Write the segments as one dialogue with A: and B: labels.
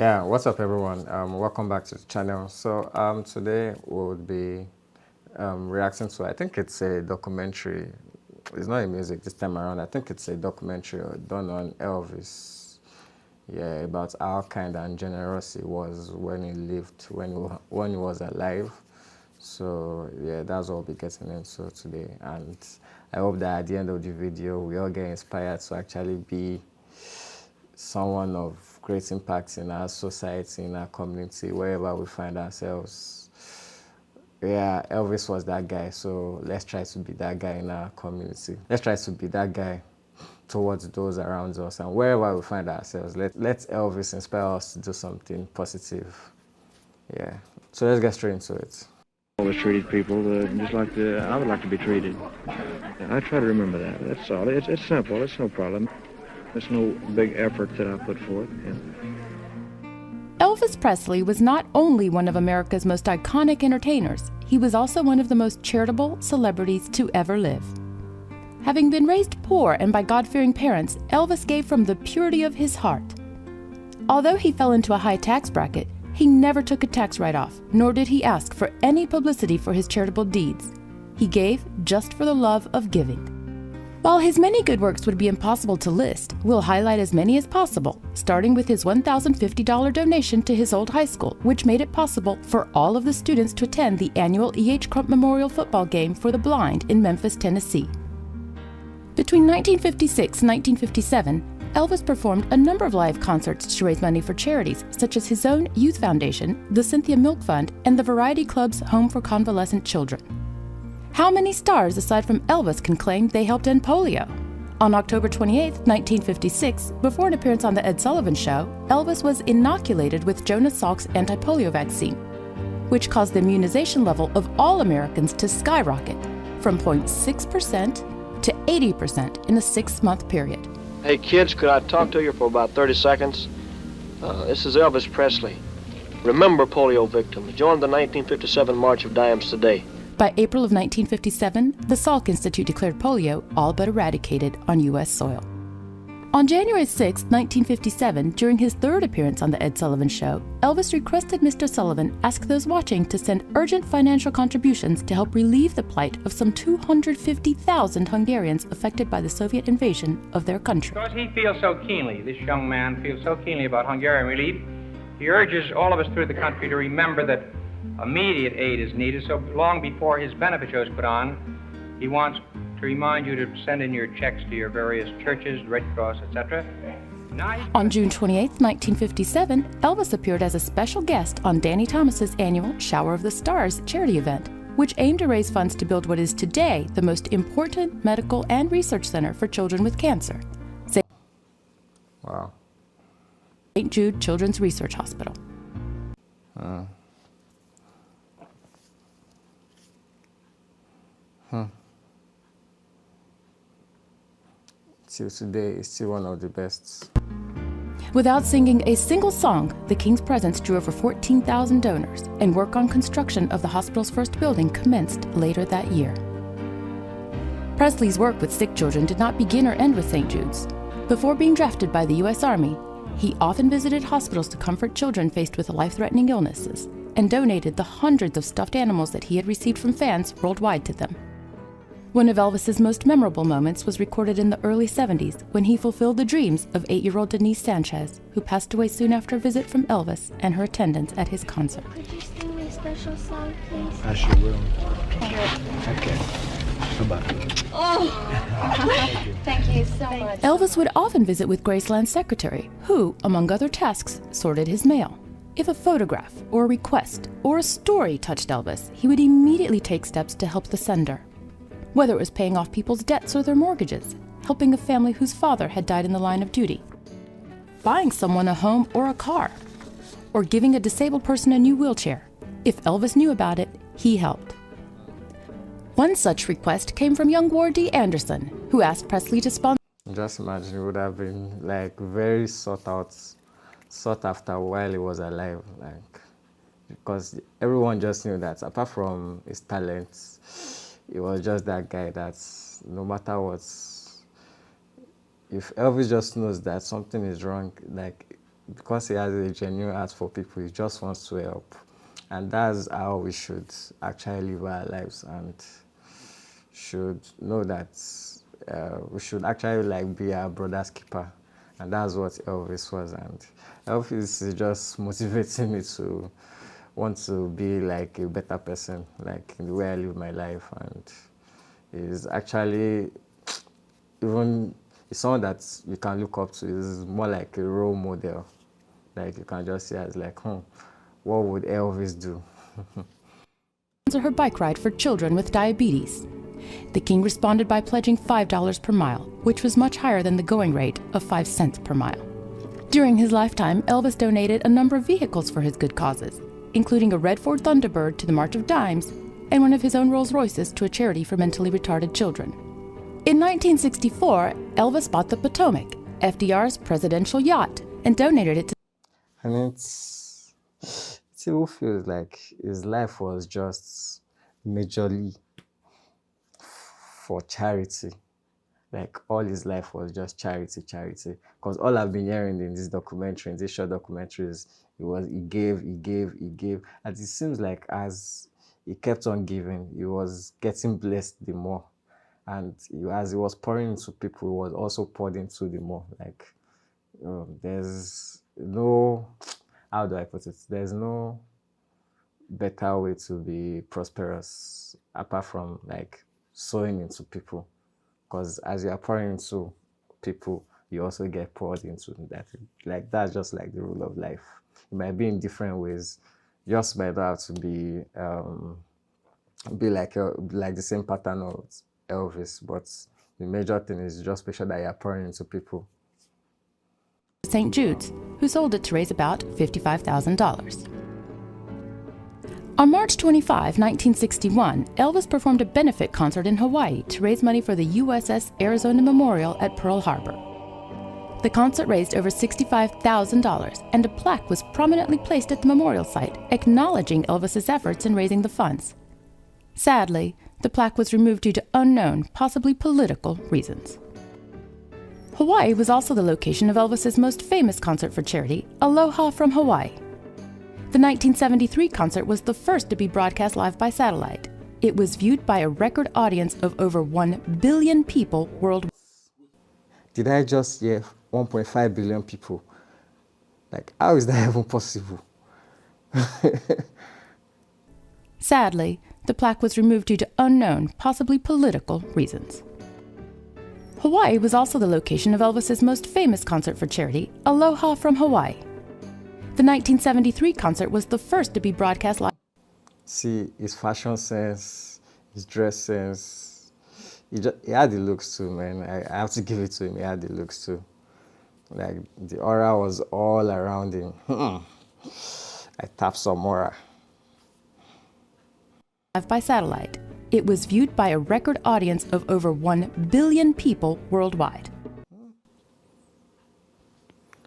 A: Yeah, what's up everyone? Welcome back to the channel. So today we would be reacting to, I think it's a documentary. It's not a music this time around. I think it's a documentary done on Elvis. Yeah, about how kind and generous he was when he lived, when he was alive. So yeah, that's what we'll be getting into today. And I hope that at the end of the video, we all get inspired to actually be someone of great impact in our society, in our community, wherever we find ourselves. Yeah, Elvis was that guy, so let's try to be that guy in our community. Let's try to be that guy towards those around us, and wherever we find ourselves, let Elvis inspire us to do something positive. Yeah, so let's get straight into it.
B: Always treated people just like I would like to be treated. I try to remember that. That's all. It's simple. It's no problem. It's no big effort that I put forth. Yeah.
C: Elvis Presley was not only one of America's most iconic entertainers, he was also one of the most charitable celebrities to ever live. Having been raised poor and by God-fearing parents, Elvis gave from the purity of his heart. Although he fell into a high tax bracket, he never took a tax write-off, nor did he ask for any publicity for his charitable deeds. He gave just for the love of giving. While his many good works would be impossible to list, we'll highlight as many as possible, starting with his $1,050 donation to his old high school, which made it possible for all of the students to attend the annual E.H. Crump Memorial Football Game for the Blind in Memphis, Tennessee. Between 1956 and 1957, Elvis performed a number of live concerts to raise money for charities such as his own youth foundation, the Cynthia Milk Fund, and the Variety Club's Home for Convalescent Children. How many stars aside from Elvis can claim they helped end polio? On October 28, 1956, before an appearance on The Ed Sullivan Show, Elvis was inoculated with Jonas Salk's anti-polio vaccine, which caused the immunization level of all Americans to skyrocket from 0.6% to 80% in a 6-month period.
D: Hey kids, could I talk to you for about 30 seconds? This is Elvis Presley. Remember polio victims. Join the 1957 March of Dimes today.
C: By April of 1957, the Salk Institute declared polio all but eradicated on U.S. soil. On January 6, 1957, during his third appearance on The Ed Sullivan Show, Elvis requested Mr. Sullivan ask those watching to send urgent financial contributions to help relieve the plight of some 250,000 Hungarians affected by the Soviet invasion of their country.
E: Because he feels so keenly, this young man feels so keenly about Hungarian relief, he urges all of us through the country to remember that immediate aid is needed, so long before his benefit show is put on, he wants to remind you to send in your checks to your various churches, Red Cross, etc.
C: On June 28, 1957, Elvis appeared as a special guest on Danny Thomas's annual Shower of the Stars charity event, which aimed to raise funds to build what is today the most important medical and research center for children with cancer,
A: Wow.
C: St. Jude Children's Research Hospital.
A: Till today, it's still one of the best.
C: Without singing a single song, the King's presence drew over 14,000 donors, and work on construction of the hospital's first building commenced later that year. Presley's work with sick children did not begin or end with St. Jude's. Before being drafted by the U.S. Army, he often visited hospitals to comfort children faced with life-threatening illnesses, and donated the hundreds of stuffed animals that he had received from fans worldwide to them. One of Elvis's most memorable moments was recorded in the early 70s when he fulfilled the dreams of 8-year-old Denise Sanchez, who passed away soon after a visit from Elvis and her attendance at his concert.
F: Could you sing me a special song, please?
B: I sure will. Okay. Bye-bye.
F: Oh, thank you so much.
C: Elvis would often visit with Graceland's secretary, who, among other tasks, sorted his mail. If a photograph or a request or a story touched Elvis, he would immediately take steps to help the sender. Whether it was paying off people's debts or their mortgages, helping a family whose father had died in the line of duty, buying someone a home or a car, or giving a disabled person a new wheelchair. If Elvis knew about it, he helped. One such request came from young Ward D. Anderson, who asked Presley to sponsor.
A: Just imagine, it would have been like very sought after while he was alive, like, because everyone just knew that apart from his talents, he was just that guy that no matter what, if Elvis just knows that something is wrong, like because he has a genuine heart for people, he just wants to help. And that's how we should actually live our lives, and should know that we should actually like be our brother's keeper. And that's what Elvis was. And Elvis is just motivating me to want to be like a better person, like in the way I live my life. And is actually even it's someone that you can look up to. Is more like a role model. Like you can just see as like, what would Elvis do?
C: Her bike ride for children with diabetes. The king responded by pledging $5 per mile, which was much higher than the going rate of 5 cents per mile. During his lifetime, Elvis donated a number of vehicles for his good causes, including a red Ford Thunderbird to the March of Dimes and one of his own Rolls Royces to a charity for mentally retarded children. In 1964, Elvis bought the Potomac, FDR's presidential yacht, and donated it to...
A: And it still feels like his life was just majorly for charity. Like all his life was just charity. Because all I've been hearing in this documentary, in these short documentaries, he gave. And it seems like as he kept on giving, he was getting blessed the more. And as he was pouring into people, he was also poured into the more. Like there's no, how do I put it? There's no better way to be prosperous apart from like sowing into people. Because as you are pouring into people, you also get poured into that. Like that's just like the rule of life. It might be in different ways. Just might not have to be like the same pattern of Elvis, but the major thing is just make sure that you are pouring into people.
C: St. Jude's, who sold it to raise about $55,000. On March 25, 1961, Elvis performed a benefit concert in Hawaii to raise money for the USS Arizona Memorial at Pearl Harbor. The concert raised over $65,000, and a plaque was prominently placed at the memorial site acknowledging Elvis's efforts in raising the funds. Sadly, the plaque was removed due to unknown, possibly political, reasons. Hawaii was also the location of Elvis's most famous concert for charity, Aloha from Hawaii. The 1973 concert was the first to be broadcast live by satellite. It was viewed by a record audience of over 1 billion people worldwide.
A: Did I just hear 1.5 billion people? Like, how is that even possible?
C: Sadly, the plaque was removed due to unknown, possibly political, reasons. Hawaii was also the location of Elvis's most famous concert for charity, Aloha from Hawaii. The 1973 concert was the first to be broadcast live.
A: See, his fashion sense, his dress sense, he had the looks too, man. I have to give it to him, he had the looks too. Like, the aura was all around him. I tapped some aura.
C: By satellite. It was viewed by a record audience of over 1 billion people worldwide.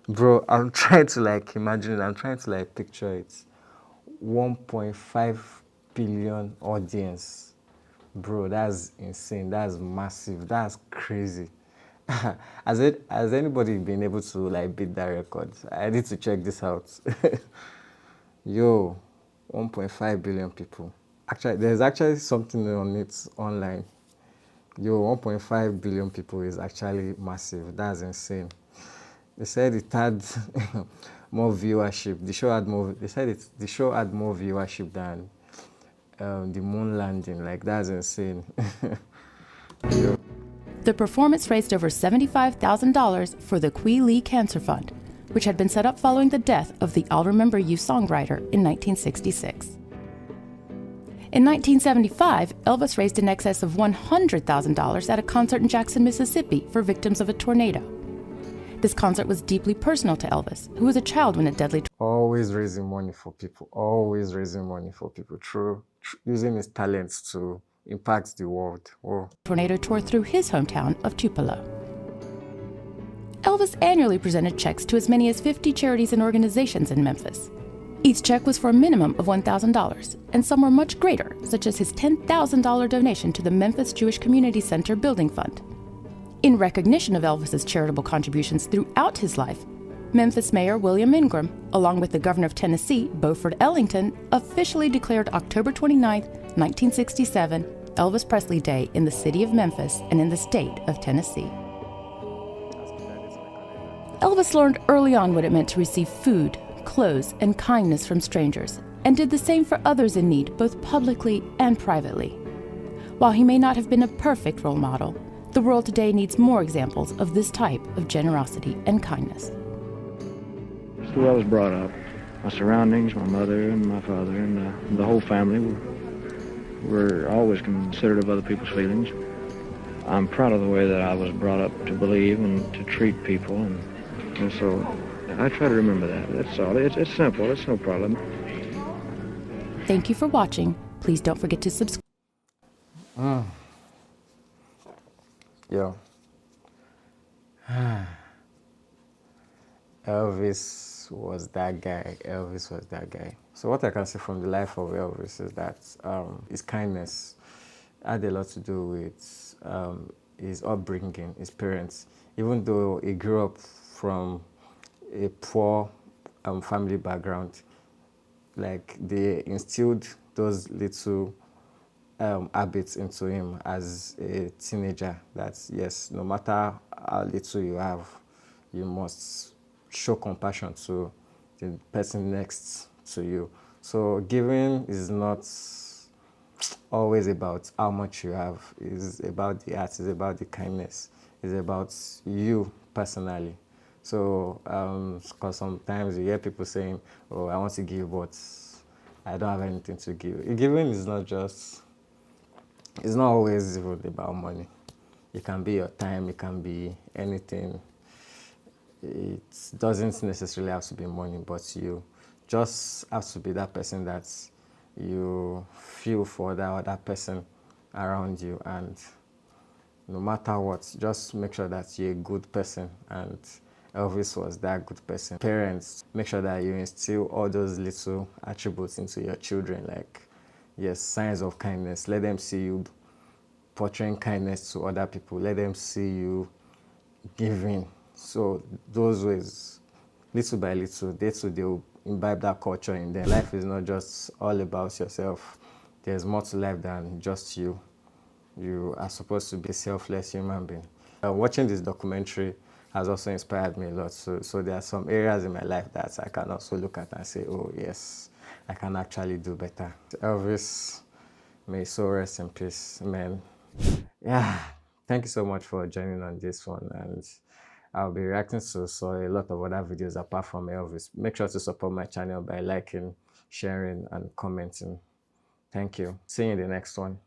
A: Bro, I'm trying to like imagine it. I'm trying to like picture it. 1.5 billion audience. Bro, that's insane. That's massive. That's crazy. Has anybody been able to like beat that record? I need to check this out. Yo, 1.5 billion people. Actually, there's actually something on it online. Yo, 1.5 billion people is actually massive. That's insane. They said it had more viewership. The show had more. They said the show had more viewership than the moon landing. Like, that's insane. Yo.
C: The performance raised over $75,000 for the Kui Lee Cancer Fund, which had been set up following the death of the I'll Remember You songwriter in 1966. In 1975, Elvis raised in excess of $100,000 at a concert in Jackson, Mississippi for victims of a tornado. This concert was deeply personal to Elvis, who was a child when a deadly
A: Always raising money for people. Always raising money for people. True. Using his talents to impact the world. Whoa.
C: Tornado tore through his hometown of Tupelo. Elvis annually presented checks to as many as 50 charities and organizations in Memphis. Each check was for a minimum of $1,000, and some were much greater, such as his $10,000 donation to the Memphis Jewish Community Center Building Fund. In recognition of Elvis's charitable contributions throughout his life, Memphis Mayor William Ingram, along with the Governor of Tennessee, Beaufort Ellington, officially declared October 29, 1967, Elvis Presley Day in the city of Memphis and in the state of Tennessee. Elvis learned early on what it meant to receive food, clothes, and kindness from strangers, and did the same for others in need, both publicly and privately. While he may not have been a perfect role model, the world today needs more examples of this type of generosity and kindness.
B: It's the way I was brought up. My surroundings, my mother and my father and the whole family were always considerate of other people's feelings. I'm proud of the way that I was brought up to believe and to treat people, and so I try to remember that. That's all. It's simple. It's no problem.
C: Thank you for watching. Please don't forget to subscribe.
A: Yo. Elvis was that guy. Elvis was that guy. So what I can say from the life of Elvis is that his kindness had a lot to do with his upbringing, his parents. Even though he grew up from a poor family background, like they instilled those little habits into him as a teenager, that yes, no matter how little you have, you must show compassion to the person next to you. So giving is not always about how much you have. It's about the heart, it's about the kindness, it's about you personally. So, because sometimes you hear people saying, oh, I want to give, but I don't have anything to give. Giving is not just, it's not always even about money. It can be your time, it can be anything. It doesn't necessarily have to be money, but you just have to be that person that you feel for that other person around you, and no matter what, just make sure that you're a good person, and Elvis was that good person. Parents, make sure that you instill all those little attributes into your children, like, yes, signs of kindness. Let them see you portraying kindness to other people. Let them see you giving. So those ways, little by little, they will imbibe that culture in them. Life is not just all about yourself. There's more to life than just you. You are supposed to be a selfless human being. Watching this documentary has also inspired me a lot. So there are some areas in my life that I can also look at and say, oh yes, I can actually do better. Elvis, may his soul rest in peace, man. Yeah, thank you so much for joining on this one, and I'll be reacting to a lot of other videos apart from Elvis. Make sure to support my channel by liking, sharing, and commenting. Thank you. See you in the next one.